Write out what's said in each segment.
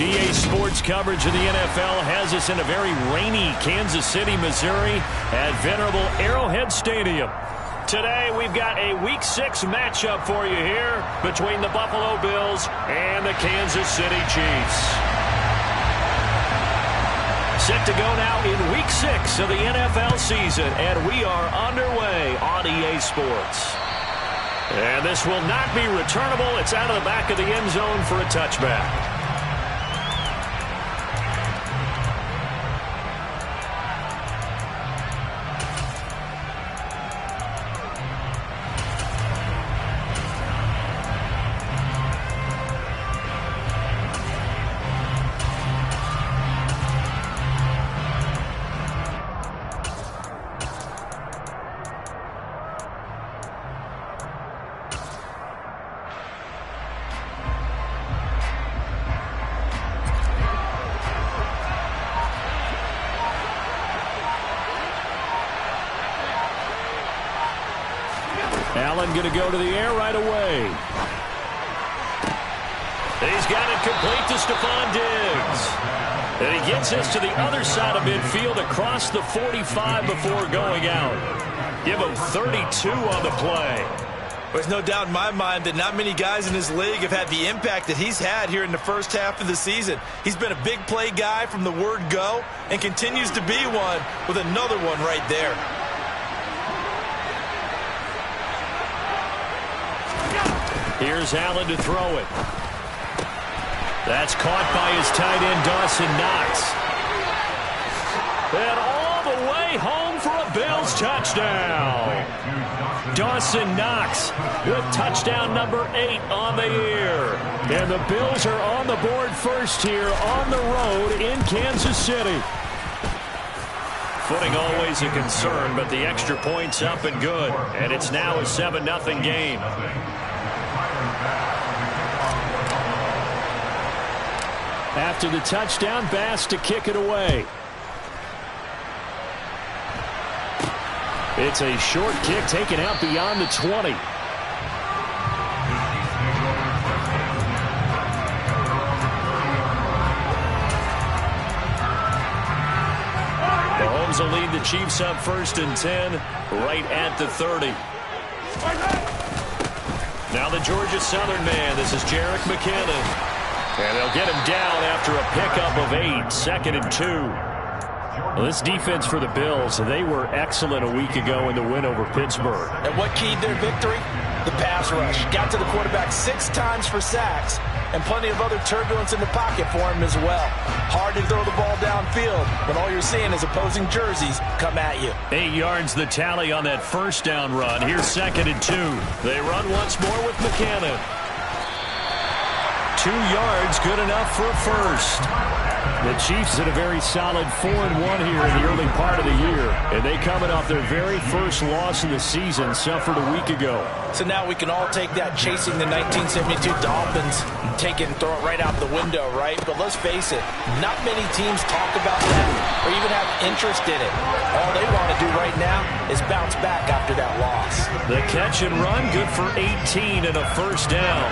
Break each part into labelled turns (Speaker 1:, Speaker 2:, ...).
Speaker 1: EA Sports coverage of the NFL has us in a very rainy Kansas City, Missouri at venerable Arrowhead Stadium. Today we've got a Week 6 matchup for you here between the Buffalo Bills and the Kansas City Chiefs. Set to go now in Week 6 of the NFL season, and we are underway on EA Sports. And this will not be returnable. It's out of the back of the end zone for a touchback. Allen going to go to the air right away. He's got it complete to Stephon Diggs. And he gets this to the other side of midfield across the 45 before going out. Give him 32 on the play.
Speaker 2: There's no doubt in my mind that not many guys in this league have had the impact that he's had here in the first half of the season. He's been a big play guy from the word go and continues to be one with another one right there.
Speaker 1: Here's Allen to throw it. That's caught by his tight end, Dawson Knox. And all the way home for a Bills touchdown. Dawson Knox with touchdown number 8 on the year. And the Bills are on the board first here on the road in Kansas City. Footing always a concern, but the extra point's up and good. And it's now a 7-0 game. After the touchdown, Bass to kick it away. It's a short kick taken out beyond the 20. Mahomes will lead the Chiefs up 1st and 10, right at the 30. Now the Georgia Southern man. This is Jerick McKinnon. And they'll get him down after a pickup of 8, 2nd and 2. Well, this defense for the Bills, they were excellent a week ago in the win over Pittsburgh.
Speaker 2: And what keyed their victory? The pass rush. Got to the quarterback 6 times for sacks, and plenty of other turbulence in the pocket for him as well. Hard to throw the ball downfield when all you're seeing is opposing jerseys come at you.
Speaker 1: 8 yards the tally on that first down run. Here's 2nd and 2. They run once more with McKinnon. 2 yards, good enough for a first. The Chiefs had a very solid 4-1 here in the early part of the year. And they coming off their very first loss of the season, suffered a week ago.
Speaker 2: So now we can all take that chasing the 1972 Dolphins, take it and throw it right out the window, right? But let's face it, not many teams talk about that or even have interest in it. All they want to do right now is bounce back after that loss.
Speaker 1: The catch and run, good for 18 and a first down.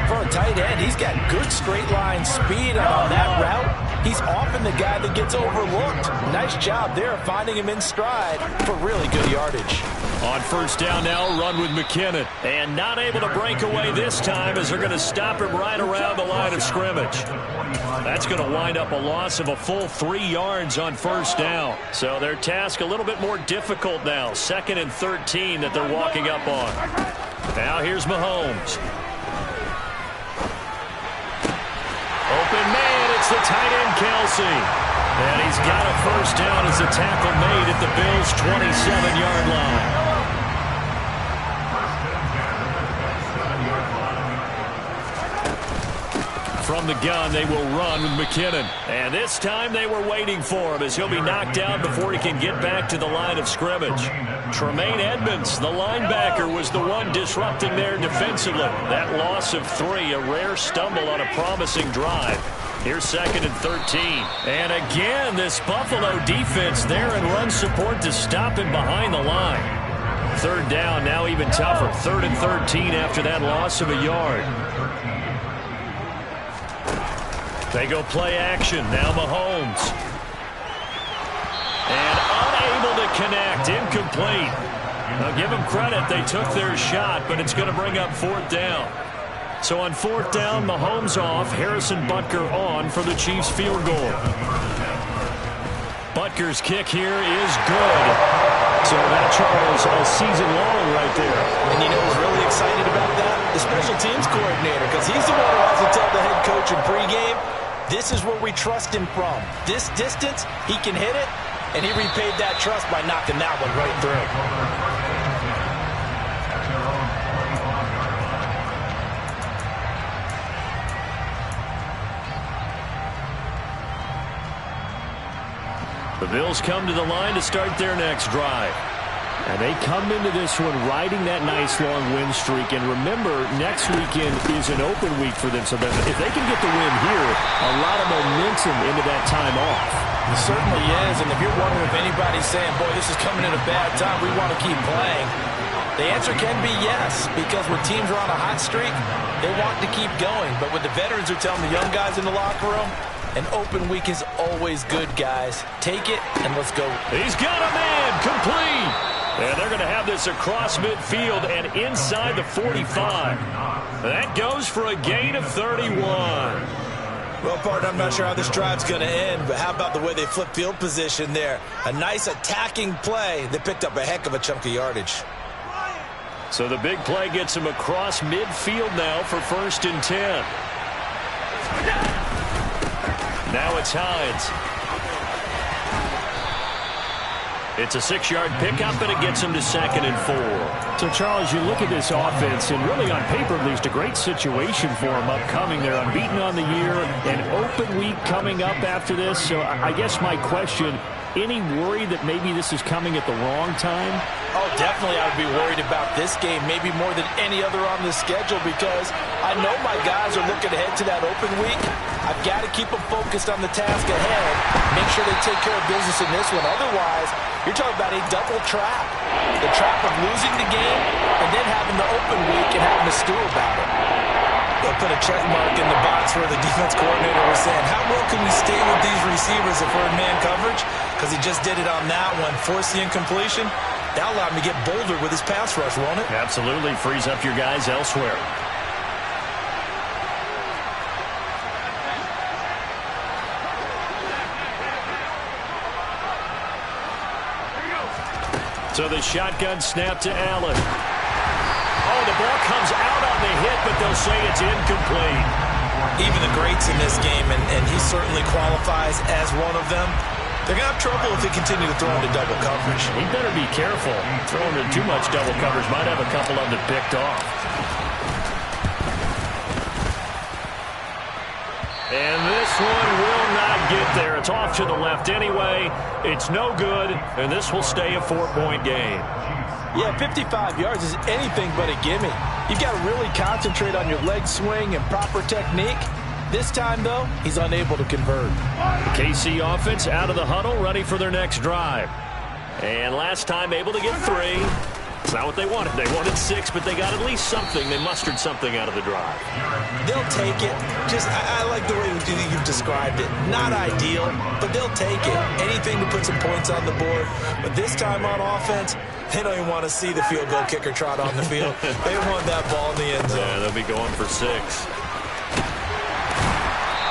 Speaker 2: For a tight end, he's got good straight line speed on that route. He's often the guy that gets overlooked. Nice job there finding him in stride for really good yardage.
Speaker 1: On first down now, run with McKinnon. And not able to break away this time as they're going to stop him right around the line of scrimmage. That's going to wind up a loss of a full 3 yards on first down. So their task a little bit more difficult now. 2nd and 13 that they're walking up on. Now here's Mahomes. Open man, it's the tight end, Kelsey. And he's got a first down as the tackle made at the Bills' 27-yard line. From the gun, they will run with McKinnon. And this time they were waiting for him as he'll be knocked down before he can get back to the line of scrimmage. Tremaine Edmonds, the linebacker, was the one disrupting there defensively. That loss of 3, a rare stumble on a promising drive. Here's 2nd and 13. And again, this Buffalo defense there in run support to stop him behind the line. 3rd down, now even tougher. 3rd and 13 after that loss of a yard. They go play action. Now Mahomes. And unable to connect. Incomplete. Now give them credit. They took their shot, but it's going to bring up 4th down. So on 4th down, Mahomes off. Harrison Butker on for the Chiefs field goal. Butker's kick here is good. So that, Charles, a season long right there.
Speaker 2: And you know who's really excited about that? The special teams coordinator, because he's the one who has to tell the head coach in pregame, this is where we trust him from. This distance, he can hit it, and he repaid that trust by knocking that one right through.
Speaker 1: The Bills come to the line to start their next drive. And they come into this one riding that nice long win streak. And remember, next weekend is an open week for them. So that if they can get the win here, a lot of momentum into that time off.
Speaker 2: It certainly is. And if you're wondering if anybody's saying, boy, this is coming at a bad time, we want to keep playing, the answer can be yes. Because when teams are on a hot streak, they want to keep going. But with the veterans who are telling the young guys in the locker room, an open week is always good, guys. Take it, and let's go.
Speaker 1: He's got a man, complete. And they're going to have this across midfield and inside the 45. That goes for a gain of 31.
Speaker 2: Well, partner, I'm not sure how this drive's going to end, but how about the way they flip field position there? A nice attacking play. They picked up a heck of a chunk of yardage.
Speaker 1: So the big play gets him across midfield now for 1st and 10. Now it's Hines. It's a 6-yard pickup, and it gets him to 2nd and 4.
Speaker 3: So, Charles, you look at this offense, and really on paper, at least, a great situation for them upcoming. They're unbeaten on the year, an open week coming up after this. So I guess my question, any worry that maybe this is coming at the wrong time?
Speaker 2: Oh, definitely I would be worried about this game, maybe more than any other on the schedule, because I know my guys are looking ahead to that open week. I've got to keep them focused on the task ahead, make sure they take care of business in this one. Otherwise, you're talking about a double trap. The trap of losing the game and then having the open week and having to stew about it. They'll put a check mark in the box where the defense coordinator was saying, how well can we stay with these receivers if we're in man coverage? Because he just did it on that one, forced the incompletion. That'll allow him to get bolder with his pass rush, won't it?
Speaker 1: Absolutely. Frees up your guys elsewhere. So the shotgun snap to Allen. Oh, the ball comes out on the hit, but they'll say it's incomplete.
Speaker 2: Even the greats in this game, and he certainly qualifies as one of them, they're going to have trouble if they continue to throw into double coverage.
Speaker 1: He better be careful. Throwing in too much double coverage might have a couple of them picked off. And this one will not get there. It's off to the left anyway. It's no good, and this will stay a 4-point game.
Speaker 2: Yeah, 55 yards is anything but a gimme. You've got to really concentrate on your leg swing and proper technique. This time, though, he's unable to convert.
Speaker 1: The KC offense out of the huddle, ready for their next drive. And last time able to get 3. It's not what they wanted. They wanted 6, but they got at least something. They mustered something out of the drive.
Speaker 2: They'll take it. I like the way you've described it. Not ideal, but they'll take it. Anything to put some points on the board. But this time on offense, they don't even want to see the field goal kicker trot on the field. They want that ball in the end zone.
Speaker 1: Yeah, they'll be going for 6.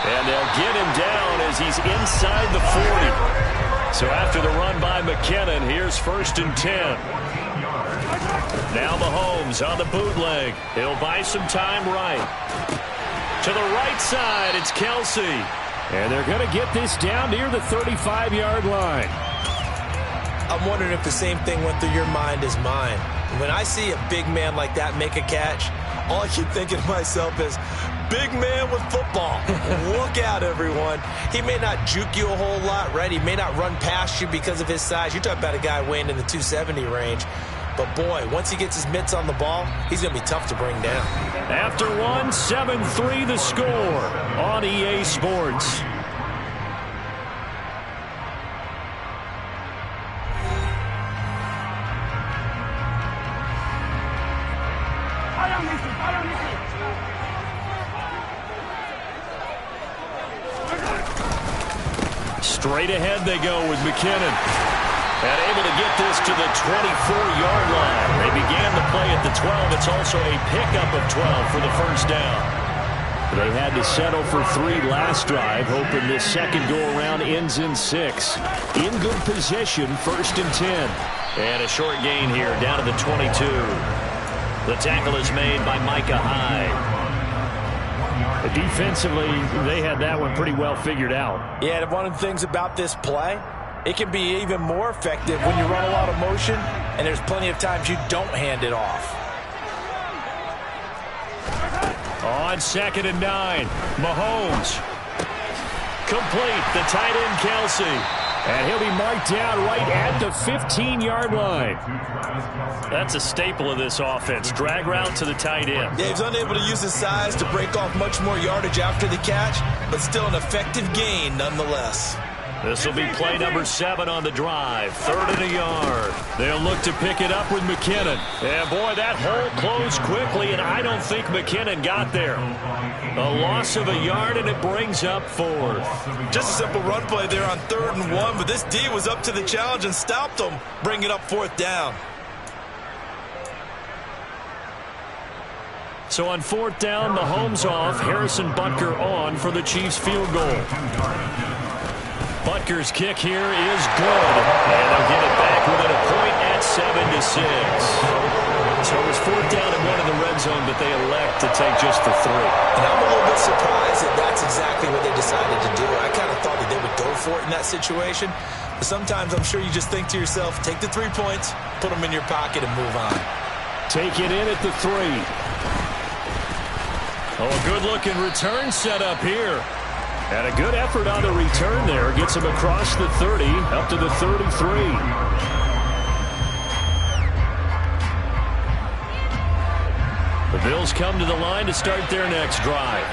Speaker 1: And they'll get him down as he's inside the 40. So after the run by McKinnon, here's 1st and 10. Now Mahomes on the bootleg. He'll buy some time right. To the right side, it's Kelsey.
Speaker 3: And they're going to get this down near the 35-yard line.
Speaker 2: I'm wondering if the same thing went through your mind as mine. When I see a big man like that make a catch, all I keep thinking to myself is, big man with football. Look out, everyone. He may not juke you a whole lot, right? He may not run past you because of his size. You're talking about a guy weighing in the 270 range. But, boy, once he gets his mitts on the ball, he's going to be tough to bring down.
Speaker 1: After 1, 7-3 the score on EA Sports. Straight ahead they go with McKinnon. And able to get this to the 24-yard line. They began the play at the 12. It's also a pickup of 12 for the first down. They had to settle for 3 last drive, hoping this second go-around ends in 6. In good position, 1st and 10. And a short gain here, down to the 22. The tackle is made by Micah Hyde.
Speaker 3: Defensively, they had that one pretty well figured out.
Speaker 2: Yeah, and one of the things about this play, it can be even more effective when you run a lot of motion, and there's plenty of times you don't hand it off.
Speaker 1: On 2nd and 9, Mahomes. Complete, the tight end Kelsey.
Speaker 3: And he'll be marked down right at the 15-yard line.
Speaker 1: That's a staple of this offense. Drag route to the tight end.
Speaker 4: Yeah, he's unable to use his size to break off much more yardage after the catch, but still an effective gain nonetheless.
Speaker 1: This will be play number 7 on the drive. 3rd and a yard. They'll look to pick it up with McKinnon. And boy, that hole closed quickly, and I don't think McKinnon got there. A loss of a yard, and it brings up 4th.
Speaker 4: Just a simple run play there on 3rd and 1, but this D was up to the challenge and stopped them, bringing up 4th down.
Speaker 1: So on 4th down, Mahomes off, Harrison Butker on for the Chiefs field goal. Butker's kick here is good, and they'll get it back within a point at 7-6. So it was 4th down and 1 in the red zone, but they elect to take just the 3.
Speaker 4: And I'm a little bit surprised that that's exactly what they decided to do. I kind of thought that they would go for it in that situation. But sometimes I'm sure you just think to yourself, take the 3 points, put them in your pocket, and move on.
Speaker 1: Take it in at the 3. Oh, a good-looking return set up here. And a good effort on the return there. Gets him across the 30, up to the 33. The Bills come to the line to start their next drive.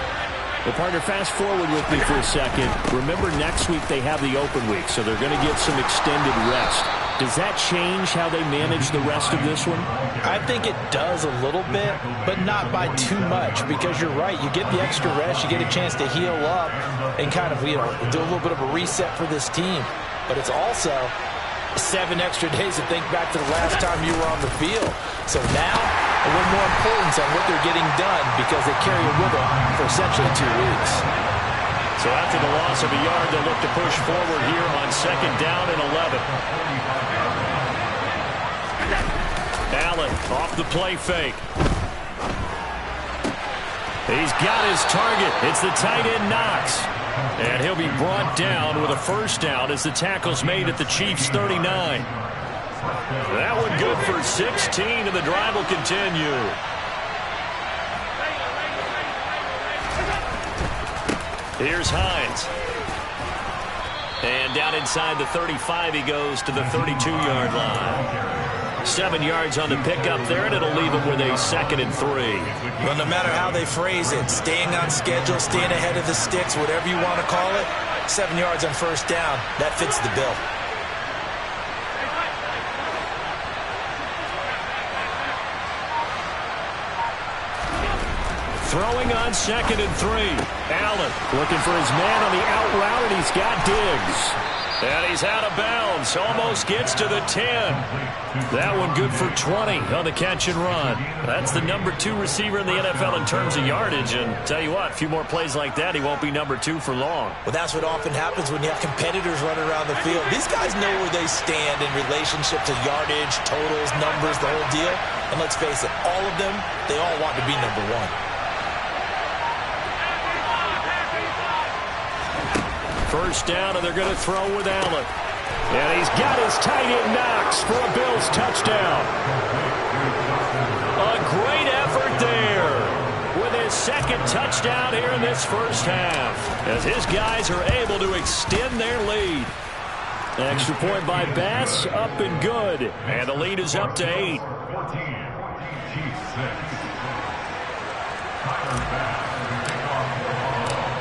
Speaker 3: Well, partner, fast forward with me for a second. Remember, next week they have the open week, so they're going to get some extended rest. Does that change how they manage the rest of this one?
Speaker 2: I think it does a little bit, but not by too much, because you're right. You get the extra rest. You get a chance to heal up and kind of, do a little bit of a reset for this team. But it's also 7 extra days to think back to the last time you were on the field. So now, a little more importance on what they're getting done because they carry it with them for essentially 2 weeks.
Speaker 1: So after the loss of a yard, they'll look to push forward here on 2nd down and 11. Allen off the play fake. He's got his target. It's the tight end Knox. And he'll be brought down with a 1st down as the tackle's made at the Chiefs' 39. That one good for 16, and the drive will continue. Here's Hines. And down inside the 35 he goes to the 32-yard line. 7 yards on the pickup there, and it'll leave him with a 2nd and 3.
Speaker 4: Well, no matter how they phrase it, staying on schedule, staying ahead of the sticks, whatever you want to call it, 7 yards on 1st down, that fits the bill.
Speaker 1: Throwing on 2nd and 3. Allen looking for his man on the out route, and he's got Diggs. And he's out of bounds. Almost gets to the 10. That one good for 20 on the catch and run. That's the number 2 receiver in the NFL in terms of yardage. And tell you what, a few more plays like that, he won't be number 2 for long.
Speaker 4: Well, that's what often happens when you have competitors running around the field. These guys know where they stand in relationship to yardage, totals, numbers, the whole deal. And let's face it, all of them, they all want to be number 1.
Speaker 1: 1st down, and they're going to throw with Allen. And he's got his tight end Knox for a Bills touchdown. A great effort there with his 2nd touchdown here in this 1st half, as his guys are able to extend their lead. Extra point by Bass, up and good. And the lead is up to 8.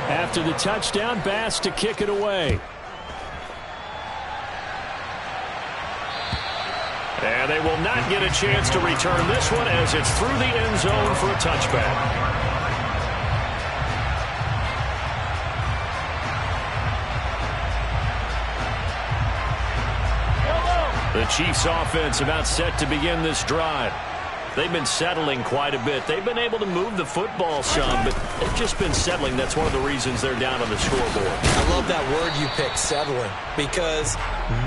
Speaker 1: After the touchdown, Bass to kick it away. And they will not get a chance to return this one as it's through the end zone for a touchback. The Chiefs offense about set to begin this drive. They've been settling quite a bit. They've been able to move the football some, but they've just been settling. That's one of the reasons they're down on the scoreboard.
Speaker 4: I love that word you picked, settling, because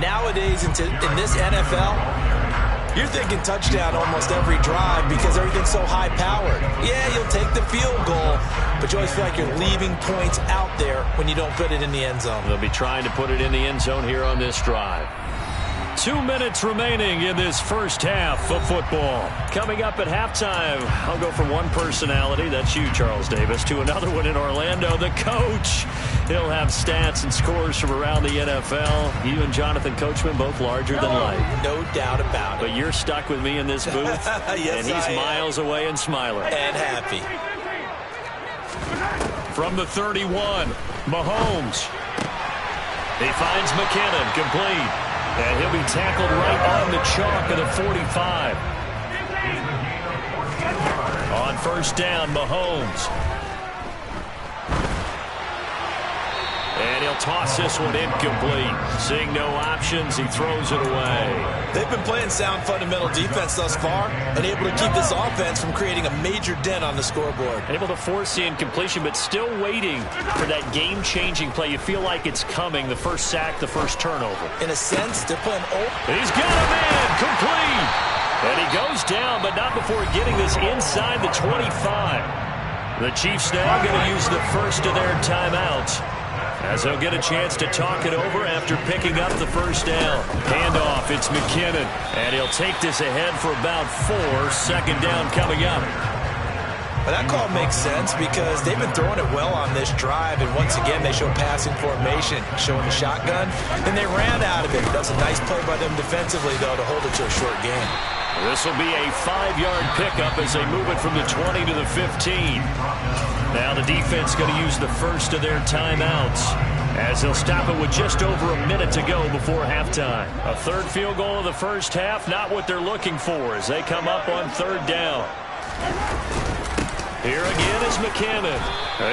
Speaker 4: nowadays in this NFL, you're thinking touchdown almost every drive because everything's so high-powered. Yeah, you'll take the field goal, but you always feel like you're leaving points out there when you don't put it in the end zone.
Speaker 1: They'll be trying to put it in the end zone here on this drive. 2 minutes remaining in this first half of football. Coming up at halftime, I'll go from one personality, that's you, Charles Davis, to another one in Orlando, the coach. He'll have stats and scores from around the NFL. You and Jonathan Coachman both larger than life.
Speaker 4: No doubt about it.
Speaker 1: But you're stuck with me in this booth,
Speaker 4: yes,
Speaker 1: and he's miles away and smiling.
Speaker 4: And happy.
Speaker 1: From the 31, Mahomes. He finds McKinnon, complete. And he'll be tackled right on the chalk of the 45. On first down, Mahomes. And he'll toss this one incomplete. Seeing no options, he throws it away.
Speaker 4: They've been playing sound fundamental defense thus far and able to keep this offense from creating a major dent on the scoreboard.
Speaker 1: Able to force the incompletion, but still waiting for that game-changing play. You feel like it's coming, the first sack, the first turnover.
Speaker 4: In a sense, they're playing
Speaker 1: He's got a man, complete. And he goes down, but not before getting this inside the 25. The Chiefs now going to use the first of their timeouts, as they'll get a chance to talk it over after picking up the first down. Handoff, it's McKinnon, and he'll take this ahead for about 4. Second down coming up.
Speaker 4: Well, that call makes sense because they've been throwing it well on this drive, and once again they show passing formation, showing the shotgun, and they ran out of it. That's a nice play by them defensively, though, to hold it to a short game.
Speaker 1: This will be a 5-yard pickup as they move it from the 20 to the 15. Now the defense going to use the first of their timeouts, as they'll stop it with just over a minute to go before halftime. A third field goal of the first half, not what they're looking for as they come up on third down. Here again is McKinnon.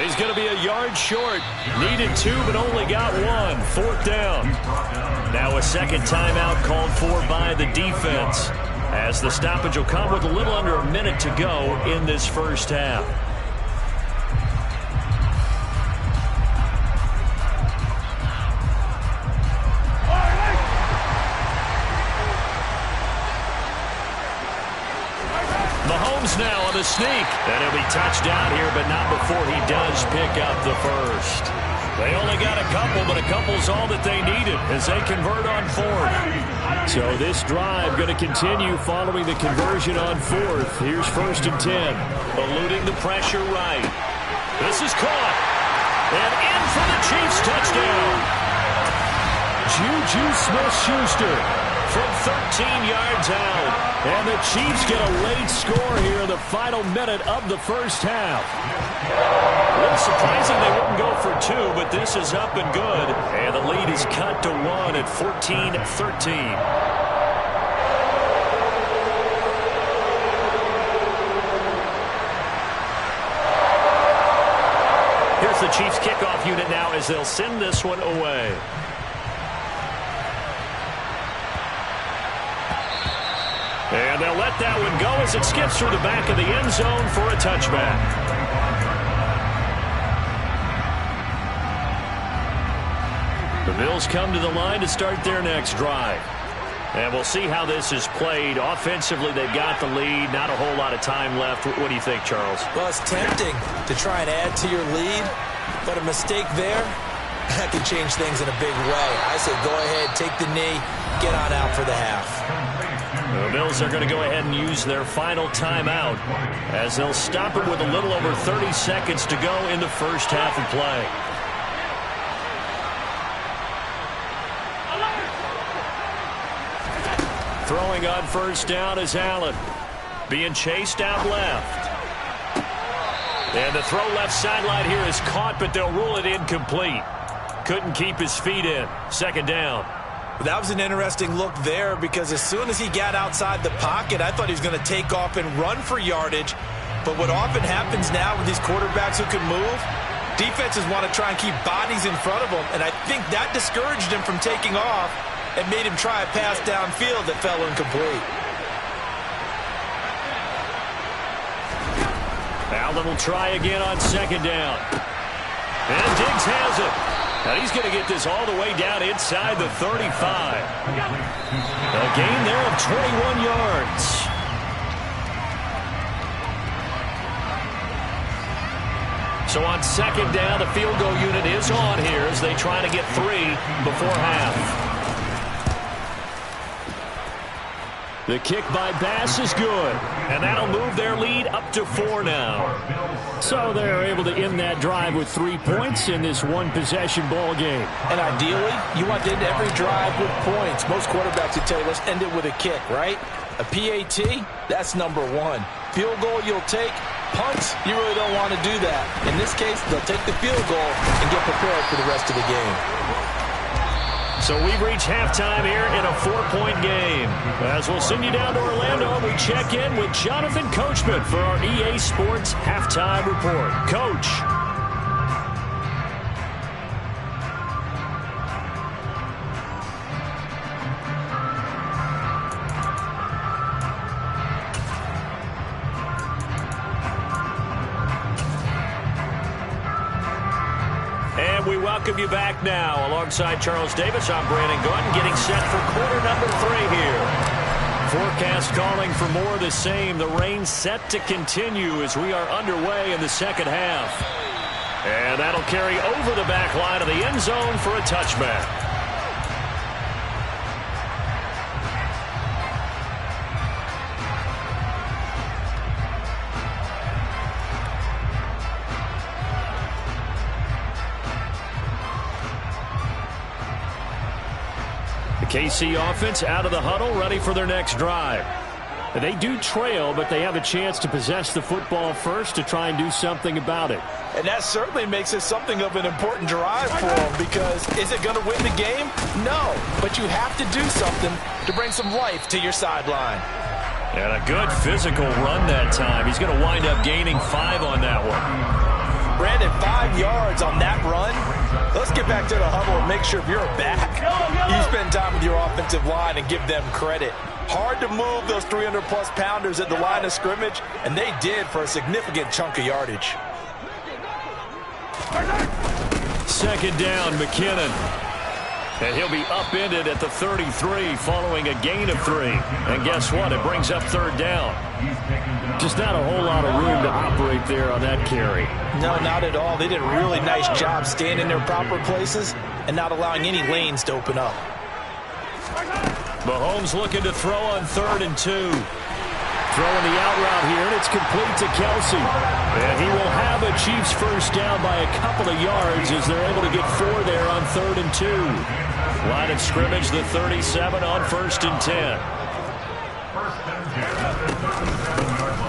Speaker 1: He's going to be a yard short. Needed 2, but only got 1. Fourth down. Now a second timeout called for by the defense, as the stoppage will come with a little under a minute to go in this first half. Mahomes now on the sneak. And he'll be touched down here, but not before he does pick up the first. They only got a couple, but a couple's all that they needed as they convert on fourth. So this drive going to continue following the conversion on fourth. Here's first and 10. Eluding the pressure right. This is caught. And in for the Chiefs touchdown. Juju Smith-Schuster from 13 yards out. And the Chiefs get a late score here in the final minute of the first half. A little surprising they wouldn't go for 2, but this is up and good. And the lead is cut to 1 at 14-13. Here's the Chiefs kickoff unit now as they'll send this one away. And they'll let that one go as it skips through the back of the end zone for a touchback. The Bills come to the line to start their next drive. And we'll see how this is played. Offensively, they've got the lead. Not a whole lot of time left. What do you think, Charles?
Speaker 4: Well, it's tempting to try and add to your lead, but a mistake there, that could change things in a big way. I say go ahead, take the knee, get on out for the half.
Speaker 1: The Bills are going to go ahead and use their final timeout as they'll stop it with a little over 30 seconds to go in the first half of play. Throwing on first down is Allen. Being chased out left. And the throw left sideline here is caught, but they'll rule it incomplete. Couldn't keep his feet in. Second down.
Speaker 4: That was an interesting look there because as soon as he got outside the pocket, I thought he was going to take off and run for yardage. But what often happens now with these quarterbacks who can move, defenses want to try and keep bodies in front of them, and I think that discouraged him from taking off. and made him try a pass downfield that fell incomplete.
Speaker 1: Allen will try again on second down. And Diggs has it. And he's going to get this all the way down inside the 35. A gain there of 21 yards. So on second down, the field goal unit is on here as they try to get 3 before half. The kick by Bass is good, and that'll move their lead up to 4 now. So they're able to end that drive with 3 points in this one-possession ball game.
Speaker 2: And ideally, you want to end every drive with points. Most quarterbacks would tell you, let's end it with a kick, right? A PAT, that's number 1. Field goal you'll take. Punts, you really don't want to do that. In this case, they'll take the field goal and get prepared for the rest of the game.
Speaker 1: So we've reached halftime here in a 4-point game. As we'll send you down to Orlando, we check in with Jonathan Coachman for our EA Sports Halftime Report. Coach. And we welcome you back now. Alongside Charles Davis, I'm Brandon Gaudin, getting set for quarter number 3 here. Forecast calling for more of the same. The rain set to continue as we are underway in the second half. And that'll carry over the back line of the end zone for a touchback. KC offense out of the huddle, ready for their next drive. They do trail, but they have a chance to possess the football first to try and do something about it.
Speaker 2: And that certainly makes it something of an important drive for them, because is it going to win the game? No, but you have to do something to bring some life to your sideline.
Speaker 1: And a good physical run that time. He's going to wind up gaining 5 on that one.
Speaker 2: Brandon, 5 yards on that run. Let's get back to the huddle and make sure if you're back, you spend time with your offensive line and give them credit. Hard to move those 300-plus pounders at the line of scrimmage, and they did for a significant chunk of yardage.
Speaker 1: Second down, McKinnon. And he'll be upended at the 33 following a gain of 3. And guess what? It brings up third down.
Speaker 3: Just not a whole lot of room to operate there on that carry.
Speaker 2: No, not at all. They did a really nice job staying in their proper places and not allowing any lanes to open up.
Speaker 1: Mahomes looking to throw on 3rd and 2. Throwing the out route here, and it's complete to Kelsey. And he will have a Chiefs first down by a couple of yards as they're able to get 4 there on 3rd and 2. Line of scrimmage, the 37 on 1st and 10.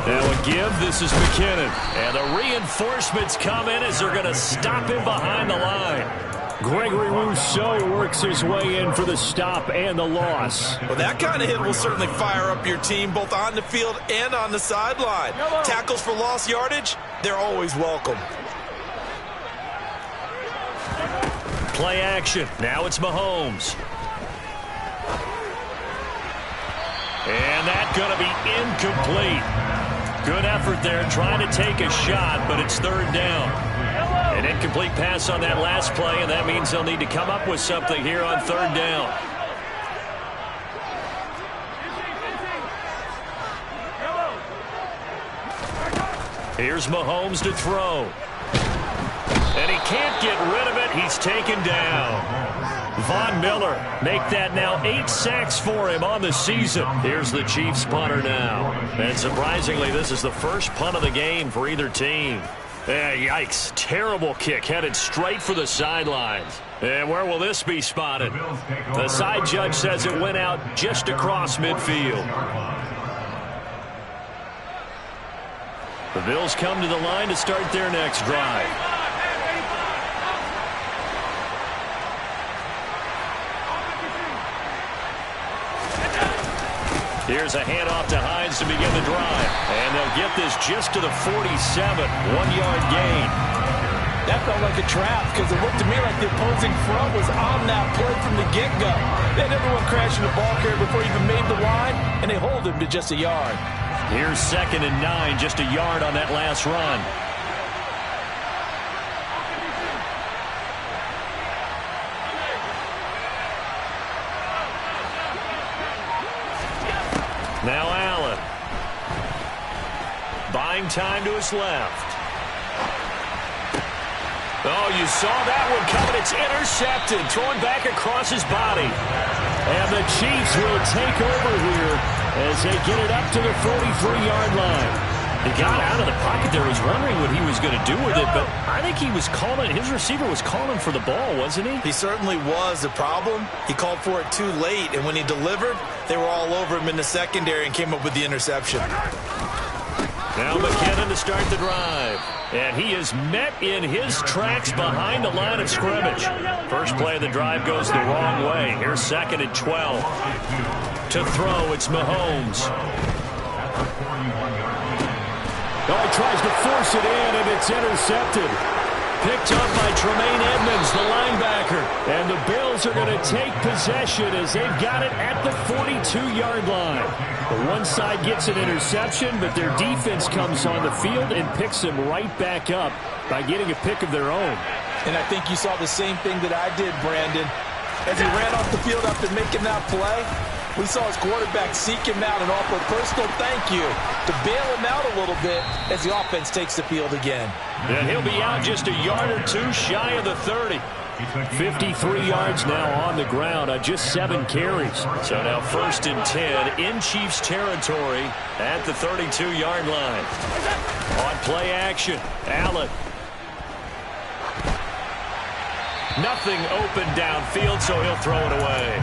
Speaker 1: Now a give, this is McKinnon. And the reinforcements come in as they're going to stop him behind the line.
Speaker 3: Gregory Rousseau works his way in for the stop and the loss.
Speaker 4: Well, that kind of hit will certainly fire up your team both on the field and on the sideline. Tackles for lost yardage, they're always welcome.
Speaker 1: Play action. Now it's Mahomes. And that's going to be incomplete. Good effort there trying to take a shot, but it's 3rd down. An incomplete pass on that last play, and that means they'll need to come up with something here on 3rd down. Here's Mahomes to throw. And he can't get rid of it. He's taken down. Von Miller make that now 8 sacks for him on the season. Here's the Chiefs punter now. And surprisingly, this is the first punt of the game for either team. Yikes. Terrible kick headed straight for the sidelines. And where will this be spotted? The side judge says it went out just across midfield. The Bills come to the line to start their next drive. Here's a handoff to Hines to begin the drive. And they'll get this just to the 47. 1-yard gain.
Speaker 2: That felt like a trap because it looked to me like the opposing front was on that play from the get-go. They had everyone crashing the ball carrier before he even made the line, and they hold him to just a yard.
Speaker 1: Here's 2nd and 9, just a yard on that last run. Now Allen. Buying time to his left. Oh, you saw that one coming. It's intercepted. Throwing back across his body. And the Chiefs will take over here as they get it up to the 43-yard line. He got out of the pocket there. Was wondering what he was going to do with it, but I think he was calling. His receiver was calling for the ball, wasn't he?
Speaker 2: He certainly was. The problem, he called for it too late, and when he delivered, they were all over him in the secondary and came up with the interception.
Speaker 1: Now McKinnon to start the drive. And he is met in his tracks behind the line of scrimmage. First play of the drive goes the wrong way. Here's 2nd and 12. To throw, it's Mahomes.
Speaker 3: Oh, he tries to force it in, and it's intercepted.
Speaker 1: Picked up by Tremaine Edmonds, the linebacker.
Speaker 3: And the Bills are going to take possession as they've got it at the 42-yard line. The one side gets an interception, but their defense comes on the field and picks them right back up by getting a pick of their own.
Speaker 2: And I think you saw the same thing that I did, Brandon. As he ran off the field after making that play, we saw his quarterback seek him out and offer a personal thank you to bail him out a little bit as the offense takes the field again.
Speaker 1: And he'll be out just a yard or two shy of the 30.
Speaker 3: 53 yards now on the ground on just 7 carries.
Speaker 1: So now 1st and 10 in Chiefs territory at the 32-yard line. On play action, Allen. Nothing open downfield, so he'll throw it away.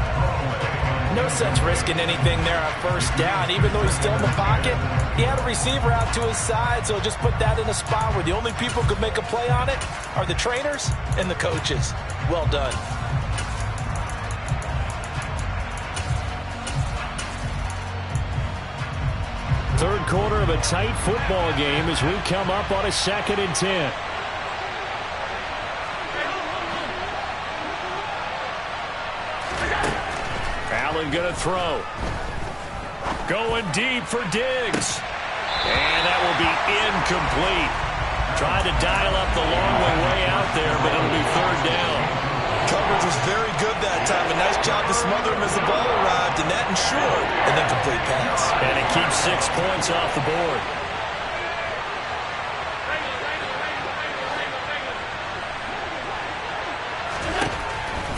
Speaker 2: No sense risking anything there on 1st down. Even though he's still in the pocket, he had a receiver out to his side, so just put that in a spot where the only people who could make a play on it are the trainers and the coaches. Well done.
Speaker 3: Third quarter of a tight football game as we come up on a 2nd and 10.
Speaker 1: Allen going to throw. Going deep for Diggs. And that will be incomplete. Trying to dial up the long way out there, but it'll be 3rd down.
Speaker 2: Coverage was very good that time. A nice job to smother him as the ball arrived, and that ensured an incomplete pass.
Speaker 1: And it keeps 6 points off the board.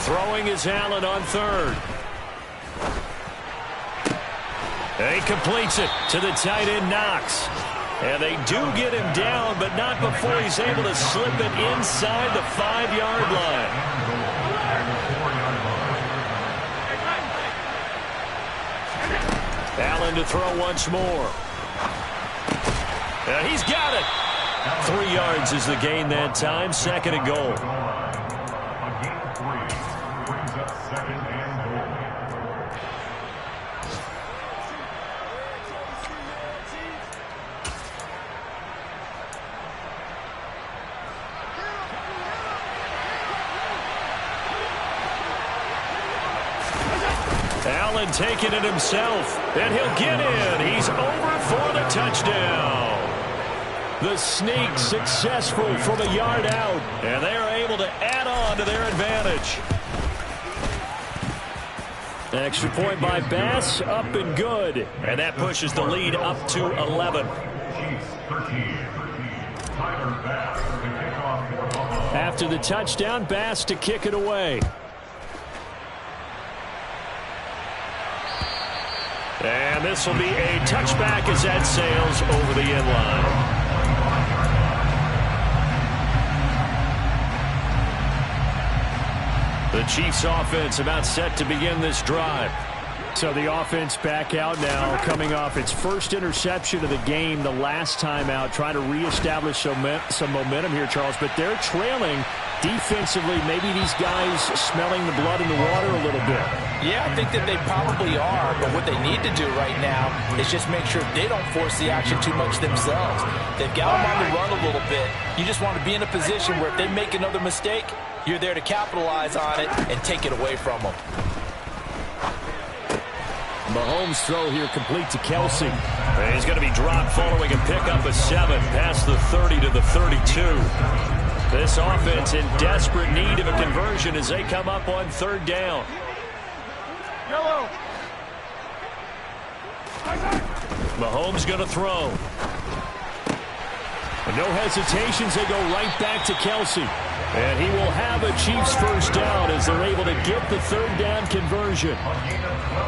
Speaker 1: Throwing is Allen on 3rd. He completes it to the tight end, Knox. And they do get him down, but not before he's able to slip it inside the 5-yard line. Allen to throw once more. And he's got it. 3 yards is the gain that time. 2nd and goal. Allen taking it himself, and he'll get in. He's over for the touchdown.
Speaker 3: The sneak successful from a yard out.
Speaker 1: And they are able to add on to their advantage.
Speaker 3: Extra point by Bass, up and good.
Speaker 1: And that pushes the lead up to 11.
Speaker 3: After the touchdown, Bass to kick it away.
Speaker 1: And this will be a touchback as that sails over the end line. The Chiefs offense about set to begin this drive.
Speaker 3: So the offense back out now, coming off its first interception of the game the last time out, trying to reestablish some momentum here, Charles. But they're trailing defensively. Maybe these guys smelling the blood in the water a little bit.
Speaker 2: Yeah, I think that they probably are, but what they need to do right now is just make sure they don't force the action too much themselves. They've got them on the run a little bit. You just want to be in a position where if they make another mistake, you're there to capitalize on it and take it away from them.
Speaker 3: Mahomes' throw here complete to Kelsey.
Speaker 1: And he's going to be dropped following a pickup of 7 past the 30 to the 32. This offense in desperate need of a conversion as they come up on 3rd down. Mahomes going to throw.
Speaker 3: No hesitations, they go right back to Kelsey. And he will have a Chiefs first down as they're able to get the 3rd down conversion.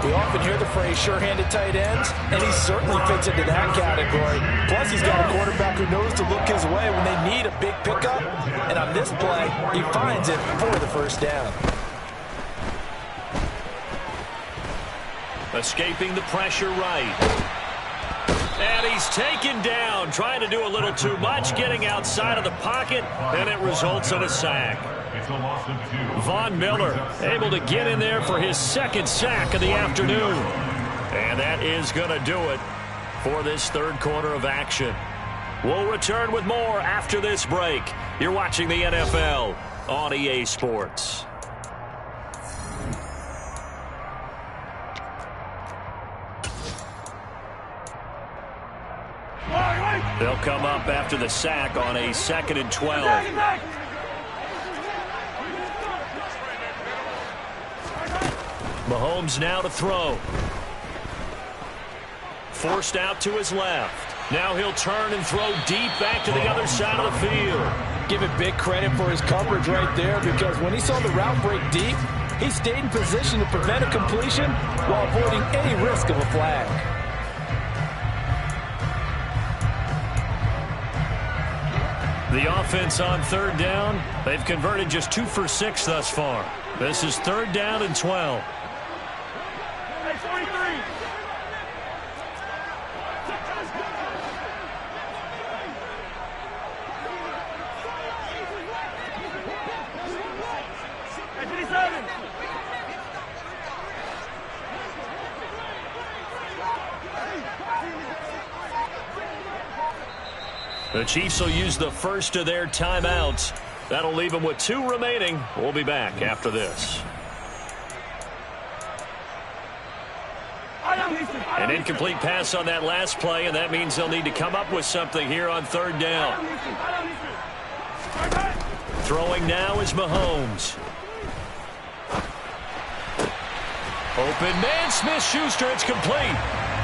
Speaker 2: We often hear the phrase sure-handed tight ends, and he certainly fits into that category. Plus, he's got a quarterback who knows to look his way when they need a big pickup. And on this play, he finds it for the first down.
Speaker 1: Escaping the pressure right. And he's taken down, trying to do a little too much, getting outside of the pocket, and it results in a sack. Von Miller able to get in there for his 2nd sack of the afternoon. And that is going to do it for this 3rd quarter of action. We'll return with more after this break. You're watching the NFL on EA Sports. They'll come up after the sack on a 2nd and 12. Mahomes now to throw. Forced out to his left. Now he'll turn and throw deep back to the other side of the field.
Speaker 2: Give it big credit for his coverage right there, because when he saw the route break deep, he stayed in position to prevent a completion while avoiding any risk of a flag.
Speaker 1: The offense on 3rd down, they've converted just 2 for 6 thus far. This is 3rd down and 12. The Chiefs will use the first of their timeouts. That'll leave them with 2 remaining. We'll be back after this. An incomplete pass on that last play, and that means they'll need to come up with something here on 3rd down. Throwing now is Mahomes. Open man, Smith-Schuster, it's complete.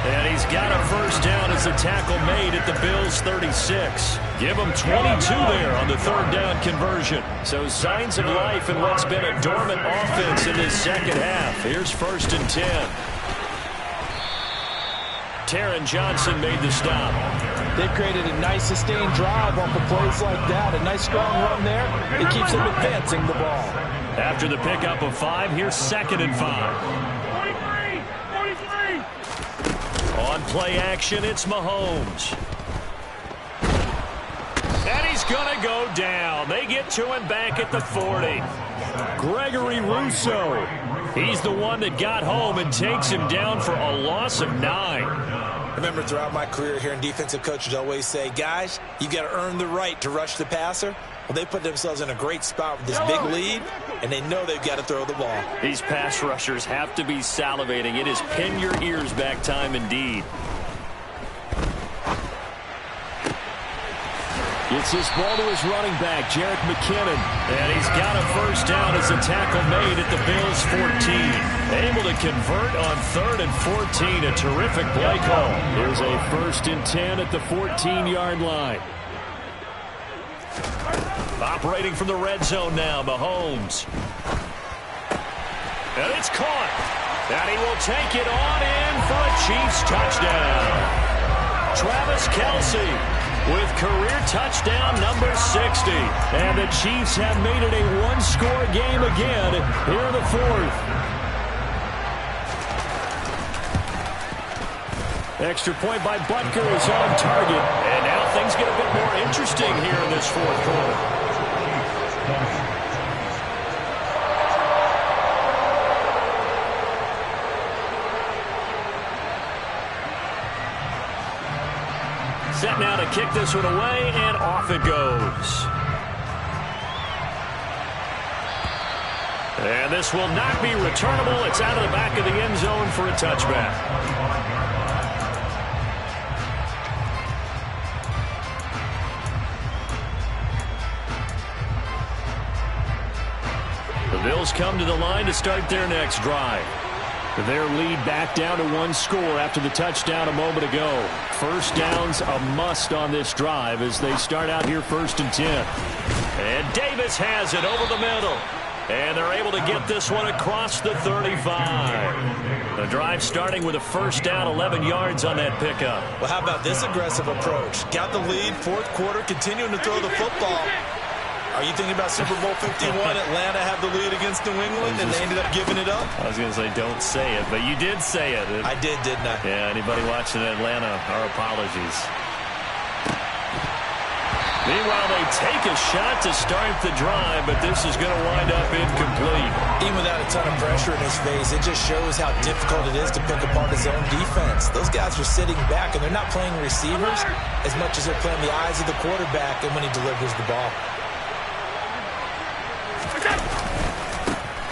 Speaker 1: And he's got a first down as the tackle made at the Bills' 36. Give them 22 there on the 3rd down conversion. So signs of life in what's been a dormant offense in this 2nd half. Here's 1st and 10. Taron Johnson made the stop.
Speaker 2: They've created a nice sustained drive off of plays like that. A nice strong run there. It keeps them advancing the ball.
Speaker 1: After the pickup of 5, here's 2nd and 5. On play action, it's Mahomes. And he's going to go down. They get to him back at the 40. Gregory Rousseau. He's the one that got home and takes him down for a loss of 9.
Speaker 4: I remember throughout my career here in defensive coaches always say, guys, you got to earn the right to rush the passer. Well, they put themselves in a great spot with this big lead, and they know they've got to throw the ball.
Speaker 1: These pass rushers have to be salivating. It is pin your ears back time indeed.
Speaker 3: Gets this ball to his running back, Jerick McKinnon.
Speaker 1: And he's got a first down as a tackle made at the Bills' 14. Able to convert on 3rd and 14. A terrific play call.
Speaker 3: Here's a 1st and 10 at the 14-yard line.
Speaker 1: Operating from the red zone now, Mahomes. And it's caught. And he will take it on in for a Chiefs touchdown. Travis Kelce with career touchdown number 60.
Speaker 3: And the Chiefs have made it a one-score game again here in the 4th. Extra point by Butker is on target.
Speaker 1: And now things get a bit more interesting here in this 4th quarter. Set now to kick this one away, and off it goes. And this will not be returnable. It's out of the back of the end zone for a touchback. The Bills come to the line to start their next drive. Their lead back down to 1 score after the touchdown a moment ago. First down's a must on this drive as they start out here 1st and 10. And Davis has it over the middle. And they're able to get this one across the 35. The drive starting with a first down, 11 yards on that pickup.
Speaker 4: Well, how about this aggressive approach? Got the lead, 4th quarter, continuing to throw the football. Are you thinking about Super Bowl 51? Atlanta had the lead against New England, and they ended up giving it up?
Speaker 1: I was going to say don't say it, but you did say it.
Speaker 4: I did, didn't I?
Speaker 1: Yeah, anybody watching Atlanta, our apologies. Meanwhile, they take a shot to start the drive, but this is going to wind up incomplete.
Speaker 4: Even without a ton of pressure in his face, it just shows how difficult it is to pick apart his own defense. Those guys are sitting back, and they're not playing receivers as much as they're playing the eyes of the quarterback and when he delivers the ball.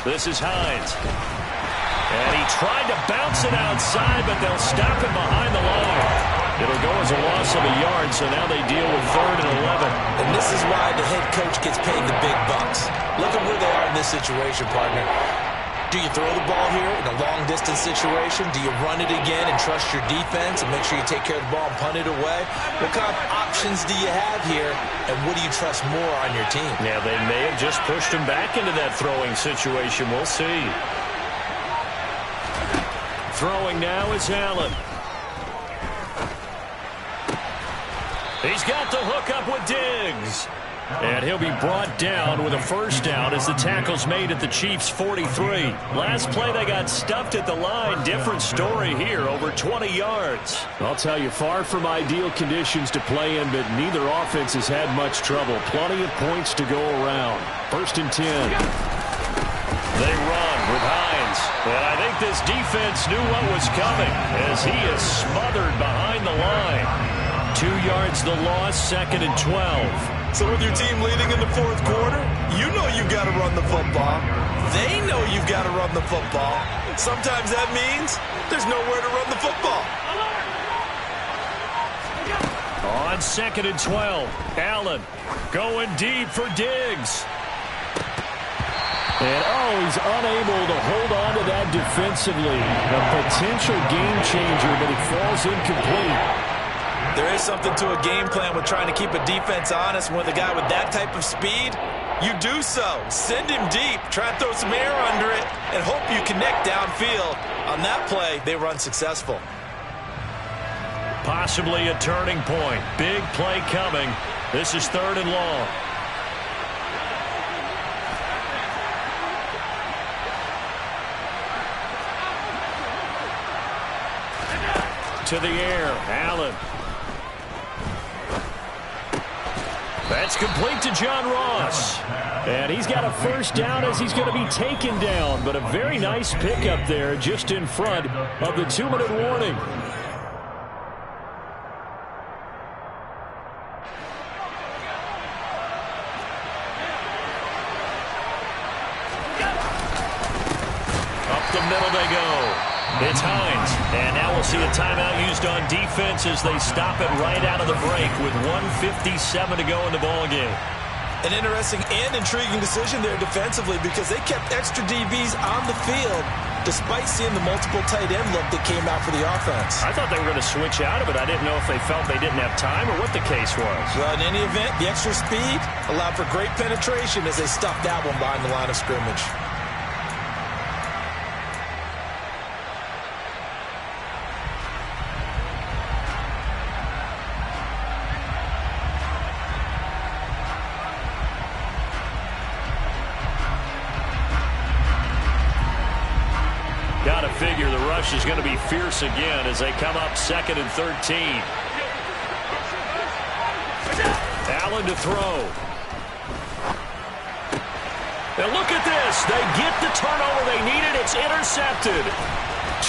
Speaker 1: This is Hines. And he tried to bounce it outside, but they'll stop him behind the line. It'll go as a loss of a yard, so now they deal with 3rd and 11.
Speaker 4: And this is why the head coach gets paid the big bucks. Look at where they are in this situation, partner. Do you throw the ball here in a long-distance situation? Do you run it again and trust your defense and make sure you take care of the ball and punt it away? What kind of options do you have here, and what do you trust more on your team?
Speaker 1: Yeah, they may have just pushed him back into that throwing situation. We'll see. Throwing now is Allen. He's got the hook up with Diggs. And he'll be brought down with a first down as the tackle's made at the Chiefs' 43. Last play, they got stuffed at the line. Different story here, over 20 yards.
Speaker 3: I'll tell you, far from ideal conditions to play in, but neither offense has had much trouble. Plenty of points to go around. 1st and 10.
Speaker 1: They run with Hines. And I think this defense knew what was coming as he is smothered behind the line. 2 yards the loss, 2nd and 12.
Speaker 4: So with your team leading in the 4th quarter, you know you've got to run the football. They know you've got to run the football. Sometimes that means there's nowhere to run the football.
Speaker 1: On 2nd and 12, Allen going deep for Diggs.
Speaker 3: And, he's unable to hold on to that defensively. A potential game changer, but it falls incomplete.
Speaker 4: There is something to a game plan with trying to keep a defense honest. With a guy with that type of speed, you do so. Send him deep. Try and throw some air under it and hope you connect downfield. On that play, they run successful.
Speaker 1: Possibly a turning point. Big play coming. This is 3rd and long. To the air, Allen. That's complete to John Ross.
Speaker 3: And he's got a first down as he's going to be taken down. But a very nice pickup there just in front of the 2-minute warning.
Speaker 1: Up the middle they go. It's Hines. And now we'll see a timeout used on defense as they stop it right out of the break with 1:57 to go in the ballgame.
Speaker 4: An interesting and intriguing decision there defensively because they kept extra DBs on the field despite seeing the multiple tight end look that came out for the offense.
Speaker 1: I thought they were going to switch out of it. I didn't know if they felt they didn't have time or what the case was.
Speaker 4: Well, in any event, the extra speed allowed for great penetration as they stuffed that one behind the line of scrimmage.
Speaker 1: Got to figure the rush is going to be fierce again as they come up 2nd and 13. Allen to throw. And look at this. They get the turnover they needed. It's intercepted.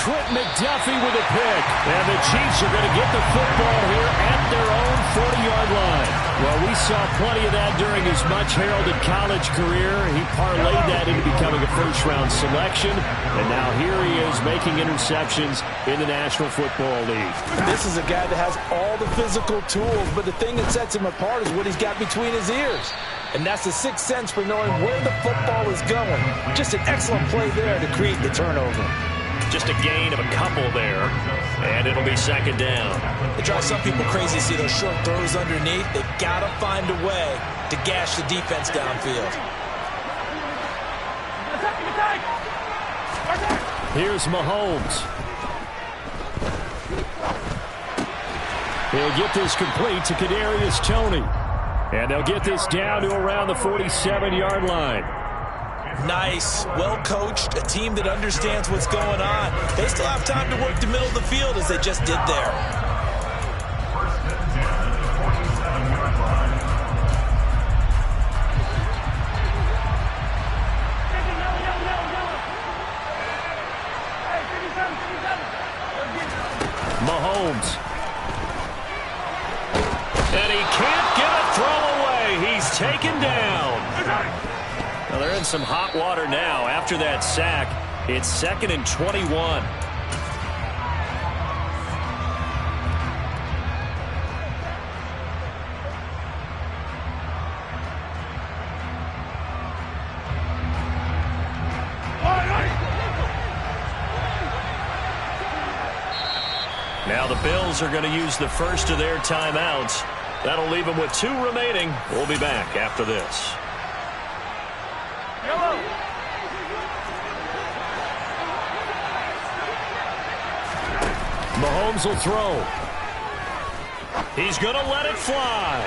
Speaker 3: Trent McDuffie with a pick. And the Chiefs are going to get the football here at their own 40-yard line. Well, we saw plenty of that during his much-heralded college career. He parlayed that into becoming a first-round selection. And now here he is making interceptions in the National Football League.
Speaker 2: This is a guy that has all the physical tools, but the thing that sets him apart is what he's got between his ears. And that's the sixth sense for knowing where the football is going. Just an excellent play there to create the turnover.
Speaker 1: Just a gain of a couple there, and it'll be second down.
Speaker 4: It drives some people crazy to see those short throws underneath. They've got to find a way to gash the defense downfield.
Speaker 3: Here's Mahomes. He'll get this complete to Kadarius Toney. And they'll get this down to around the 47-yard line.
Speaker 4: Nice, well-coached, a team that understands what's going on. They still have time to work the middle of the field as they just did there.
Speaker 3: Mahomes.
Speaker 1: And he can't get a throw away. He's taken down. Well, they're in some hot water now. After that sack, it's 2nd and 21. Now the Bills are going to use the first of their timeouts. That'll leave them with 2 remaining. We'll be back after this.
Speaker 3: Mahomes will throw.
Speaker 1: He's going to let it fly.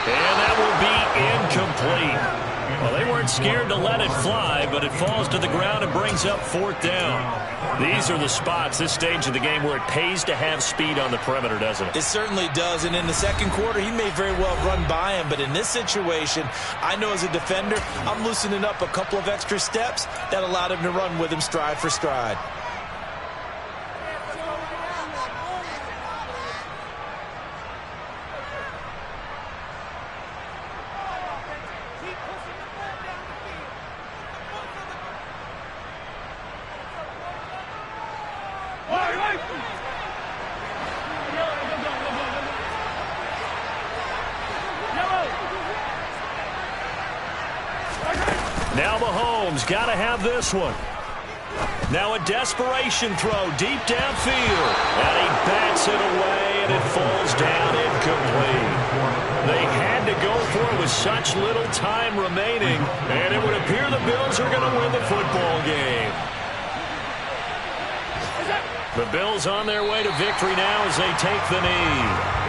Speaker 1: And that will be incomplete. Well, they weren't scared to let it fly, but it falls to the ground and brings up 4th down. These are the spots, this stage of the game, where it pays to have speed on the perimeter, doesn't it?
Speaker 4: It certainly does, and in the second quarter, he may very well run by him, but in this situation, I know as a defender, I'm loosening up a couple of extra steps that allowed him to run with him stride for stride.
Speaker 1: Now Mahomes got to have this one. Now a desperation throw deep downfield. And he bats it away, and it falls down incomplete. They had to go for it with such little time remaining, and it would appear the Bills are going to win the football game. The Bills on their way to victory now as they take the knee.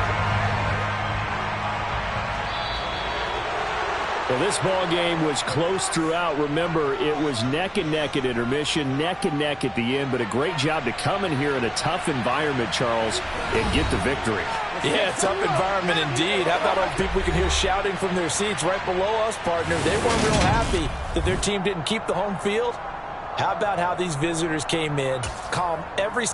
Speaker 3: Well, this ball game was close throughout. Remember, it was neck and neck at intermission, neck and neck at the end, but a great job to come in here in a tough environment, Charles, and get the victory.
Speaker 2: Yeah, tough environment indeed. How about all the people we can hear shouting from their seats right below us, partner? They weren't real happy that their team didn't keep the home field. How about how these visitors came in, calm every